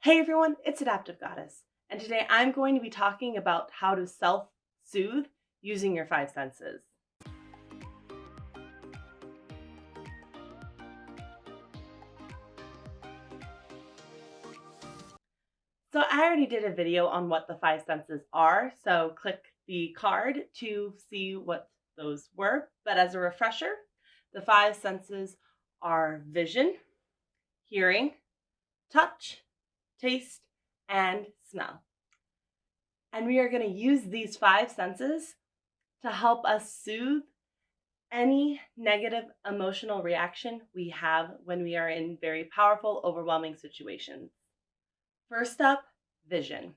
Hey everyone, it's Adaptive Goddess, and today I'm going to be talking about how to self-soothe using your five senses. So I already did a video on what the five senses are, so click the card to see what those were. But as a refresher, the five senses are vision, hearing, touch, taste, and smell. And we are going to use these five senses to help us soothe any negative emotional reaction we have when we are in very powerful, overwhelming situations. First up, vision.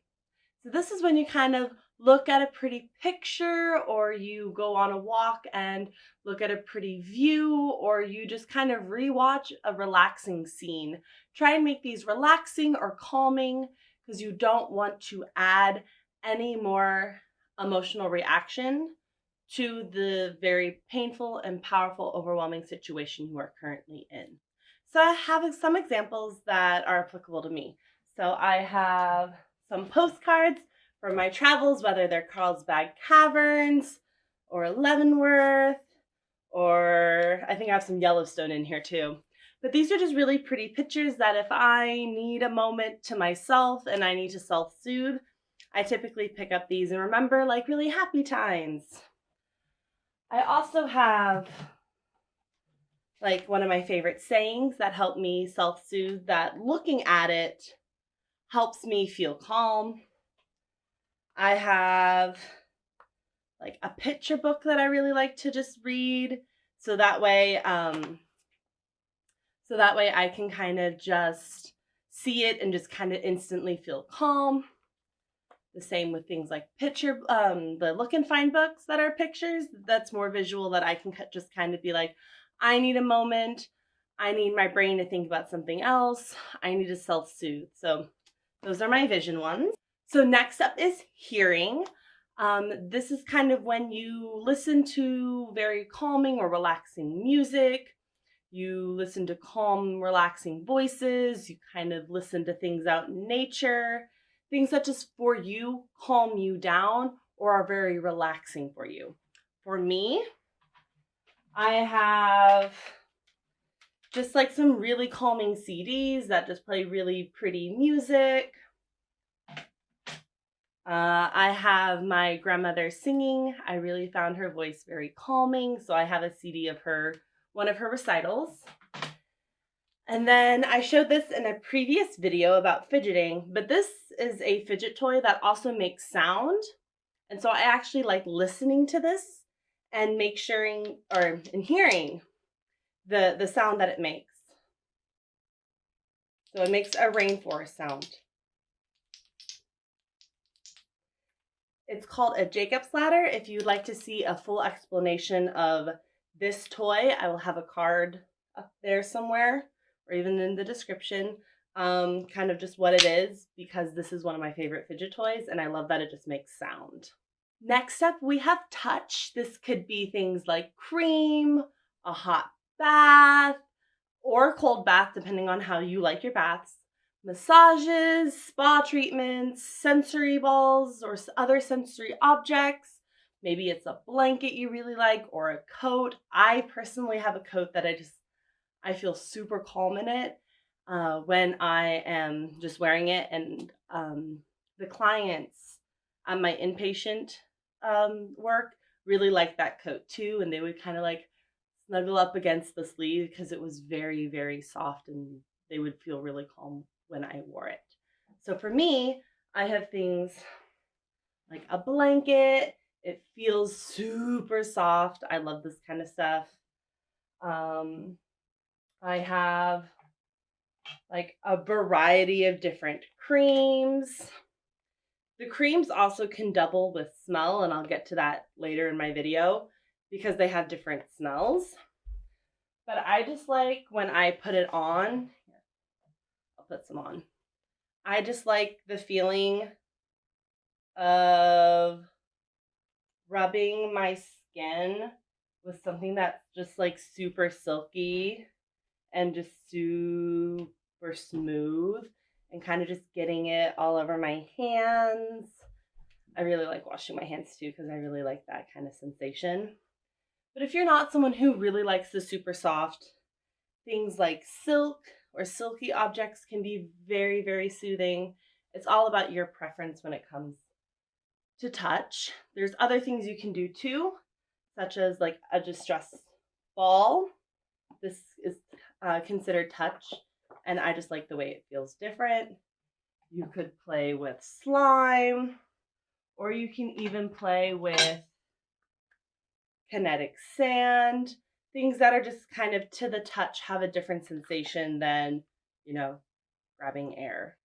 So this is when you kind of look at a pretty picture, or you go on a walk and look at a pretty view, or you just kind of rewatch a relaxing scene. Try and make these relaxing or calming because you don't want to add any more emotional reaction to the very painful and powerful, overwhelming situation you are currently in. So I have some examples that are applicable to me. So I have some postcards from my travels, whether they're Carlsbad Caverns or Leavenworth, or I think I have some Yellowstone in here too. But these are just really pretty pictures that if I need a moment to myself and I need to self-soothe, I typically pick up these and remember like really happy times. I also have like one of my favorite sayings that help me self-soothe, that looking at it helps me feel calm. I have like a picture book that I really like to just read, so that way I can kind of just see it and just kind of instantly feel calm. The same with things like the look and find books that are pictures. That's more visual, that I can just kind of be like, I need a moment. I need my brain to think about something else. I need to self-soothe. So those are my vision ones. So next up is hearing. This is kind of when you listen to very calming or relaxing music. You listen to calm, relaxing voices. You kind of listen to things out in nature. Things that just for you calm you down or are very relaxing for you. For me, I have just like some really calming CDs that just play really pretty music. I have my grandmother singing. I really found her voice very calming, so I have a CD of one of her recitals. And then I showed this in a previous video about fidgeting, but this is a fidget toy that also makes sound. And so I actually like listening to this and hearing the sound that it makes. So it makes a rainforest sound. It's called a Jacob's ladder. If you'd like to see a full explanation of this toy, I will have a card up there somewhere, or even in the description, kind of just what it is, because this is one of my favorite fidget toys and I love that it just makes sound. Next up, we have touch. This could be things like cream, a hot bath, or a cold bath, depending on how you like your baths, massages, spa treatments, sensory balls, or other sensory objects. Maybe it's a blanket you really like, or a coat. I personally have a coat that I feel super calm in it when I am just wearing it. And the clients on my inpatient work really like that coat too, and they would kind of like snuggle up against the sleeve because it was very, very soft, and they would feel really calm when I wore it. So for me, I have things like a blanket. It feels super soft. I love this kind of stuff. I have like a variety of different creams. The creams also can double with smell, and I'll get to that later in my video because they have different smells. But I just like when I put it on, I'll put some on. I just like the feeling of rubbing my skin with something that's just like super silky and just super smooth. and kind of just getting it all over my hands. I really like washing my hands too because I really like that kind of sensation. But if you're not someone who really likes the super soft, things like silk or silky objects can be very, very soothing. It's all about your preference when it comes to touch. There's other things you can do too, such as like a distress ball. This is considered touch, and I just like the way it feels different. You could play with slime, or you can even play with kinetic sand, things that are just kind of to the touch have a different sensation than, grabbing air.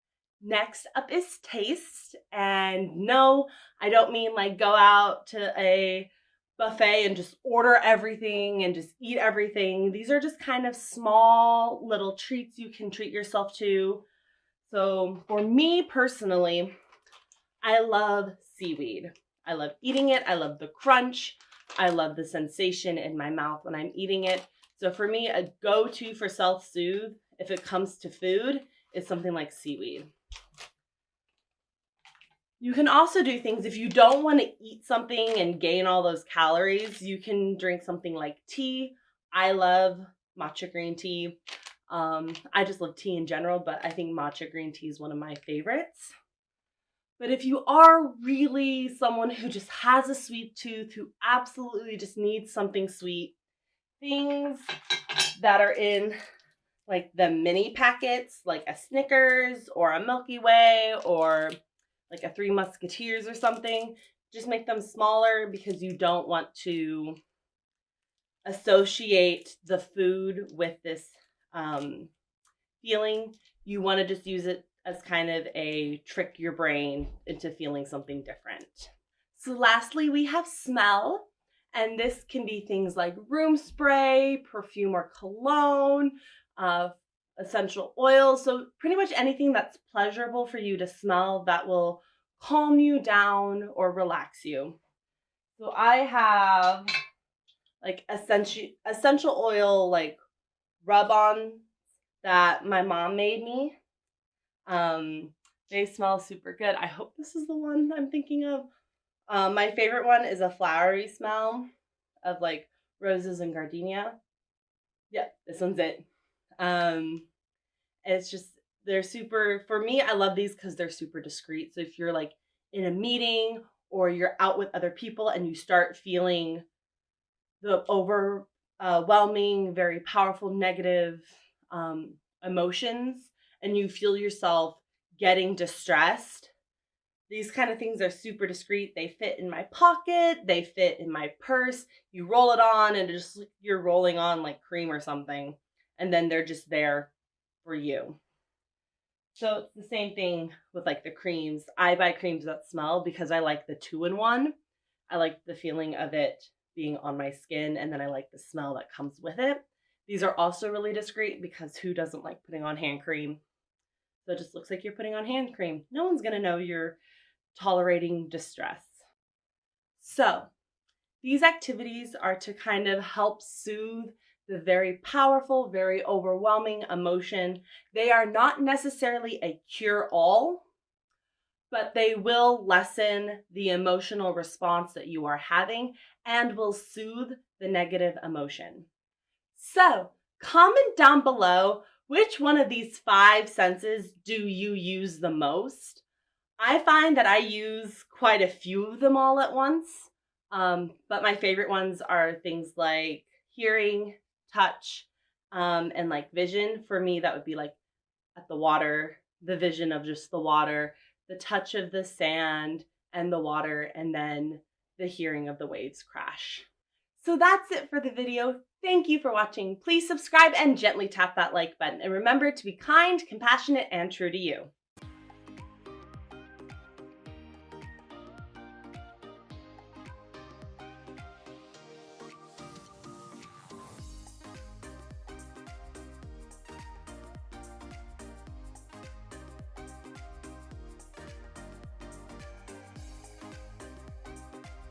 Next up is taste. And no, I don't mean like go out to a buffet and just order everything and just eat everything. These are just kind of small little treats you can treat yourself to. So for me personally, I love seaweed. I love eating it. I love the crunch. I love the sensation in my mouth when I'm eating it. So for me, a go-to for self-soothe, if it comes to food, is something like seaweed. You can also do things if you don't want to eat something and gain all those calories. You can drink something like tea. I love matcha green tea. I just love tea in general, but I think matcha green tea is one of my favorites. But if you are really someone who just has a sweet tooth, who absolutely just needs something sweet, things that are in like the mini packets, like a Snickers or a Milky Way or like a Three Musketeers or something, just make them smaller because you don't want to associate the food with this feeling. You want to just use it as kind of a trick your brain into feeling something different. So lastly, we have smell. And this can be things like room spray, perfume or cologne, essential oils. So pretty much anything that's pleasurable for you to smell that will calm you down or relax you. So I have like essential oil like rub-on that my mom made me. They smell super good. I hope this is the one I'm thinking of. My favorite one is a flowery smell of like roses and gardenia. Yep, this one's it. It's just, they're super, for me, I love these because they're super discreet. So if you're like in a meeting or you're out with other people and you start feeling the overwhelming, very powerful negative emotions and you feel yourself getting distressed, these kind of things are super discreet. They fit in my pocket. They fit in my purse. You roll it on and just you're rolling on like cream or something. And then they're just there for you. So it's the same thing with like the creams. I buy creams that smell because I like the 2-in-1. I like the feeling of it being on my skin, and then I like the smell that comes with it. These are also really discreet because who doesn't like putting on hand cream? So it just looks like you're putting on hand cream. No one's going to know you're tolerating distress. So these activities are to kind of help soothe the very powerful, very overwhelming emotion. They are not necessarily a cure-all, but they will lessen the emotional response that you are having and will soothe the negative emotion. So comment down below, which one of these 5 senses do you use the most? I find that I use quite a few of them all at once, but my favorite ones are things like hearing, touch, and like vision. For me, that would be like at the water, the vision of just the water, the touch of the sand and the water, and then the hearing of the waves crash. So that's it for the video. Thank you for watching. Please subscribe and gently tap that like button. And remember to be kind, compassionate, and true to you.